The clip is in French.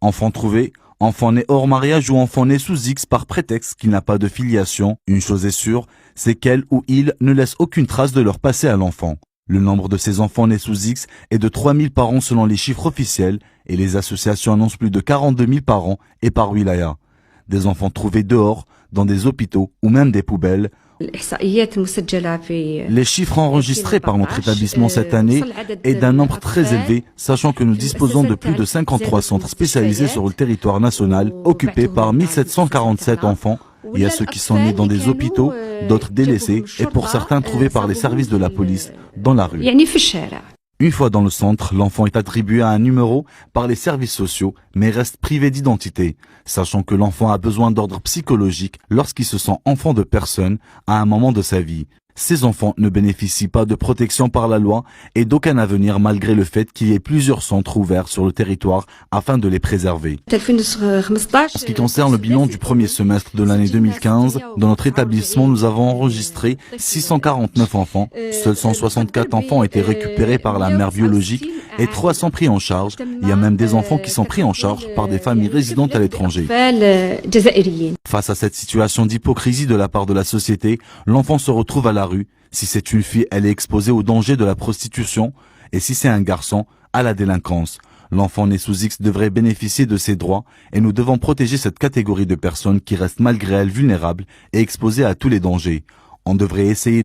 Enfant trouvé, enfant né hors mariage ou enfant né sous X par prétexte qu'il n'a pas de filiation, une chose est sûre, c'est qu'elle ou il ne laisse aucune trace de leur passé à l'enfant. Le nombre de ces enfants nés sous X est de 3000 par an selon les chiffres officiels et les associations annoncent plus de 42 000 par an et par wilaya. Des enfants trouvés dehors, dans des hôpitaux ou même des poubelles. Les chiffres enregistrés par notre établissement cette année est d'un nombre très élevé, sachant que nous disposons de plus de 53 centres spécialisés sur le territoire national, occupés par 1747 enfants. Il y a ceux qui sont nés dans des hôpitaux, d'autres délaissés et pour certains trouvés par les services de la police dans la rue. Une fois dans le centre, l'enfant est attribué à un numéro par les services sociaux, mais reste privé d'identité, sachant que l'enfant a besoin d'ordre psychologique lorsqu'il se sent enfant de personne à un moment de sa vie. Ces enfants ne bénéficient pas de protection par la loi et d'aucun avenir malgré le fait qu'il y ait plusieurs centres ouverts sur le territoire afin de les préserver. En ce qui concerne le bilan du premier semestre de l'année 2015, dans notre établissement, nous avons enregistré 649 enfants. Seuls 164 enfants ont été récupérés par la mère biologique et 300 pris en charge. Il y a même des enfants qui sont pris en charge par des familles résidentes à l'étranger. Face à cette situation d'hypocrisie de la part de la société, l'enfant se retrouve à la rue. Si c'est une fille, elle est exposée au danger de la prostitution. Et si c'est un garçon, à la délinquance. L'enfant né sous X devrait bénéficier de ses droits et nous devons protéger cette catégorie de personnes qui restent malgré elles vulnérables et exposées à tous les dangers. On devrait essayer